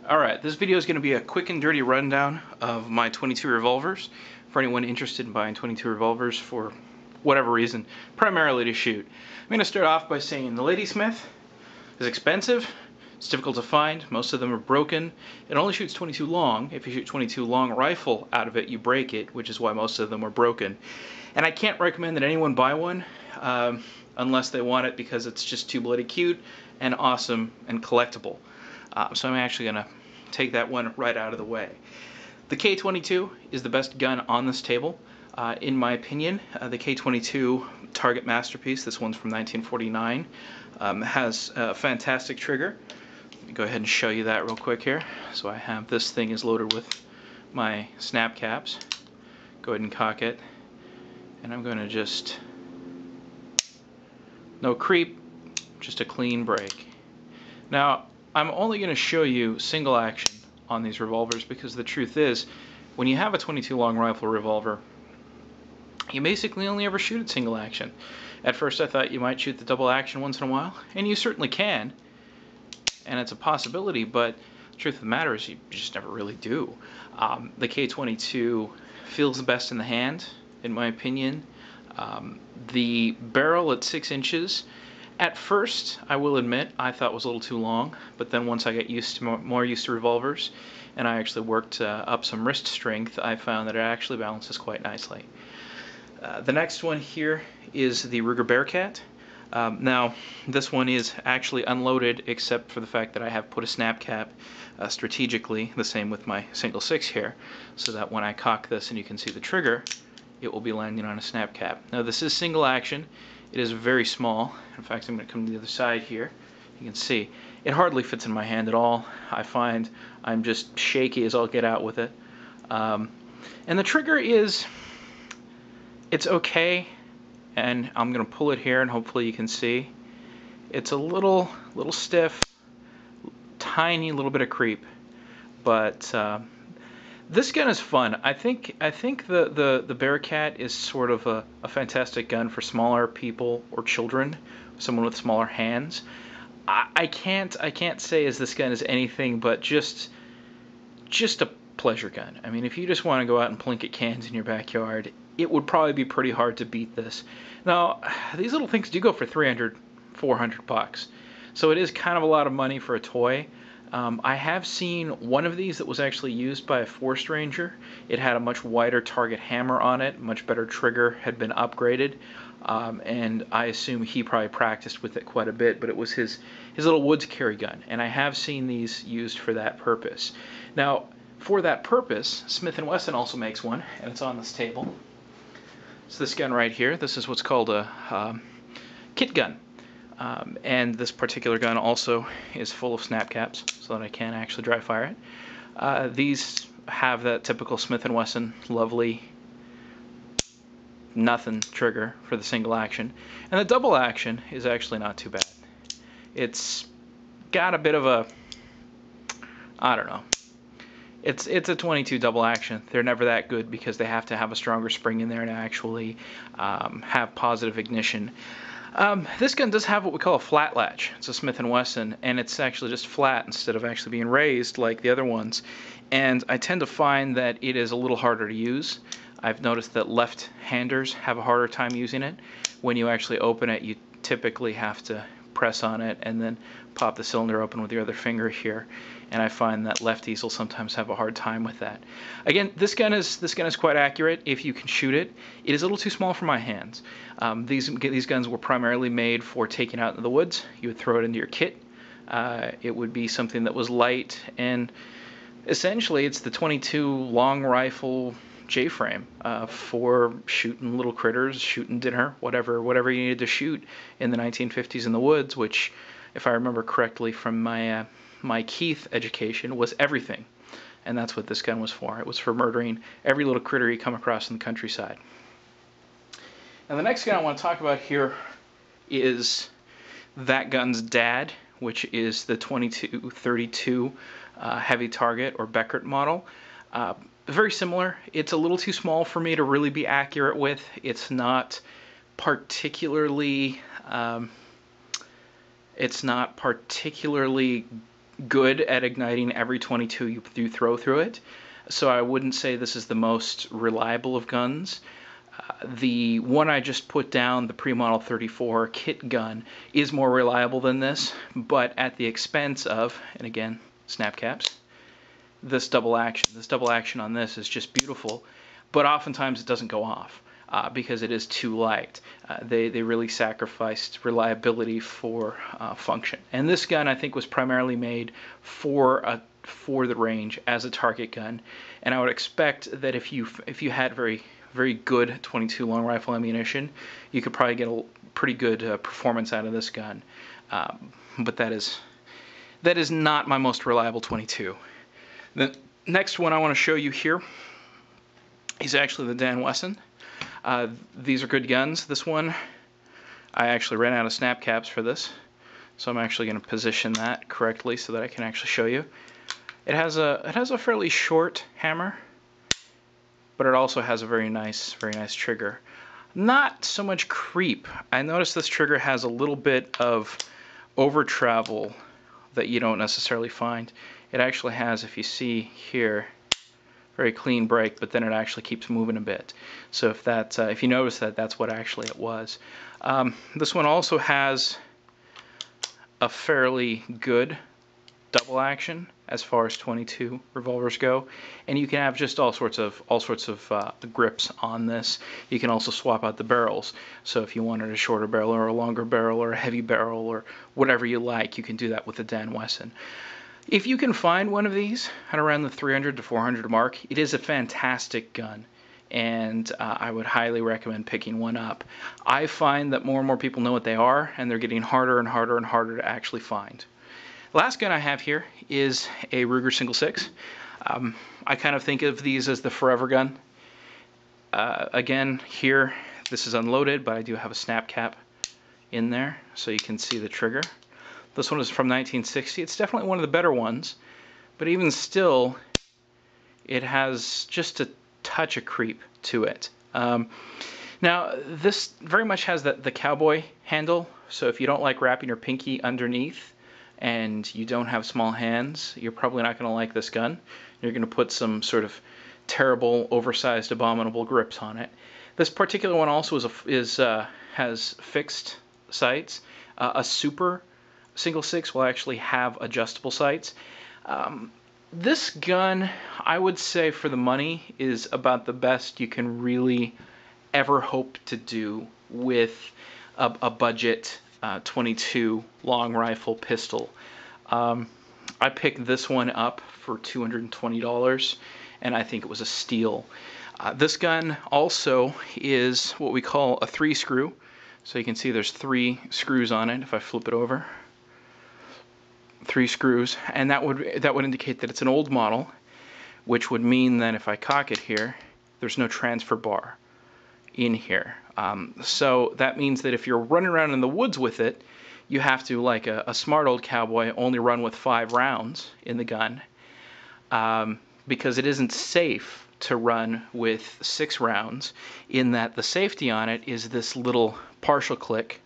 Alright, this video is going to be a quick and dirty rundown of my 22 revolvers for anyone interested in buying 22 revolvers for whatever reason, primarily to shoot. I'm going to start off by saying the Ladysmith is expensive, it's difficult to find, most of them are broken. It only shoots 22 long. If you shoot 22 long rifle out of it, you break it, which is why most of them are broken. And I can't recommend that anyone buy one unless they want it because it's just too bloody cute and awesome and collectible. So I'm actually going to take that one right out of the way. The K22 is the best gun on this table. In my opinion, the K22 Target Masterpiece, this one's from 1949, has a fantastic trigger. Let me go ahead and show you that real quick here. So I have this thing is loaded with my snap caps. Go ahead and cock it. And I'm going to just, no creep, just a clean break. Now, I'm only going to show you single action on these revolvers because the truth is, when you have a 22 long rifle revolver, you basically only ever shoot at single action. At first I thought you might shoot the double action once in a while, and you certainly can, and it's a possibility, but the truth of the matter is you just never really do. The K22 feels the best in the hand, in my opinion. The barrel at 6 inches, at first, I will admit, I thought was a little too long, but then once I got used to more used to revolvers, and I actually worked up some wrist strength, I found that it actually balances quite nicely. The next one here is the Ruger Bearcat. Now, this one is actually unloaded, except for the fact that I have put a snap cap strategically, the same with my single 6 here, so that when I cock this and you can see the trigger, it will be landing on a snap cap. Now, this is single action. It is very small. In fact, I'm going to come to the other side here. You can see it hardly fits in my hand at all. I find I'm just shaky as I'll get out with it. And the trigger is, it's okay. And I'm going to pull it here and hopefully you can see. It's a little stiff, tiny little bit of creep. But this gun is fun. I think the Bearcat is sort of a fantastic gun for smaller people or children, someone with smaller hands. I can't say as this gun is anything but just a pleasure gun. I mean, if you just want to go out and plink at cans in your backyard, it would probably be pretty hard to beat this. Now, these little things do go for $300, $400, so it is kind of a lot of money for a toy. I have seen one of these that was actually used by a forest ranger. It had a much wider target hammer on it, much better trigger, had been upgraded, and I assume he probably practiced with it quite a bit, but it was his little woods carry gun, and I have seen these used for that purpose. Now, for that purpose, Smith & Wesson also makes one, and it's on this table. It's this gun right here. This is what's called a kit gun. And this particular gun also is full of snap caps so that I can actually dry fire it. These have that typical Smith & Wesson lovely nothing trigger for the single action. And the double action is actually not too bad. It's got a bit of a, I don't know. It's a 22 double action. They're never that good because they have to have a stronger spring in there to actually have positive ignition. This gun does have what we call a flat latch. It's a Smith & Wesson, and it's actually just flat instead of actually being raised like the other ones. And I tend to find that it is a little harder to use. I've noticed that left-handers have a harder time using it. When you actually open it, you typically have to press on it and then pop the cylinder open with your other finger here. And I find that lefties will sometimes have a hard time with that. Again, this gun is quite accurate if you can shoot it. It is a little too small for my hands. These guns were primarily made for taking out in the woods. You would throw it into your kit. It would be something that was light, and essentially it's the 22 long rifle J-frame for shooting little critters, shooting dinner, whatever you needed to shoot in the 1950s in the woods, which, if I remember correctly from my Keith education, was everything. And that's what this gun was for. It was for murdering every little critter you come across in the countryside. Now the next gun I want to talk about here is that gun's dad, which is the 2232 heavy target or Beckert model. Very similar. It's a little too small for me to really be accurate with. It's not particularly good at igniting every 22 you throw through it. So I wouldn't say this is the most reliable of guns. The one I just put down, the pre-model 34 kit gun, is more reliable than this, but at the expense of, and again, snap caps, this double action. This double action on this is just beautiful, but oftentimes it doesn't go off because it is too light. They really sacrificed reliability for function. And this gun, I think, was primarily made for the range as a target gun, and I would expect that if you had very good 22 long rifle ammunition, you could probably get a pretty good performance out of this gun. But that is not my most reliable 22. The next one I want to show you here is actually the Dan Wesson. These are good guns. This one, I actually ran out of snap caps for this, so I'm actually going to position that correctly so that I can actually show you. It has a fairly short hammer, but it also has a very nice trigger. Not so much creep. I noticed this trigger has a little bit of over travel that you don't necessarily find. It actually has, if you see here, very clean break, but then it actually keeps moving a bit. So if you notice that, that's what actually it was. This one also has a fairly good double action as far as 22 revolvers go, and you can have just all sorts of grips on this. You can also swap out the barrels. So if you wanted a shorter barrel or a longer barrel or a heavy barrel or whatever you like, you can do that with the Dan Wesson. If you can find one of these at around the 300 to 400 mark, it is a fantastic gun, and I would highly recommend picking one up. I find that more and more people know what they are, and they're getting harder and harder and harder to actually find. The last gun I have here is a Ruger Single 6. I kind of think of these as the forever gun. Again, here, this is unloaded, but I do have a snap cap in there, so you can see the trigger. This one is from 1960. It's definitely one of the better ones, but even still, it has just a touch of creep to it. Now, this very much has the cowboy handle, so if you don't like wrapping your pinky underneath and you don't have small hands, you're probably not going to like this gun. You're going to put some sort of terrible, oversized, abominable grips on it. This particular one also has fixed sights. A super Single 6 will actually have adjustable sights. This gun, I would say, for the money, is about the best you can really ever hope to do with a budget 22 long rifle pistol. I picked this one up for $220, and I think it was a steal. This gun also is what we call a 3-screw. So you can see there's 3 screws on it if I flip it over. 3 screws, and that would indicate that it's an old model, which would mean that if I cock it here, there's no transfer bar in here. So that means that if you're running around in the woods with it, you have to, like a smart old cowboy, only run with 5 rounds in the gun, because it isn't safe to run with 6 rounds, in that the safety on it is this little partial click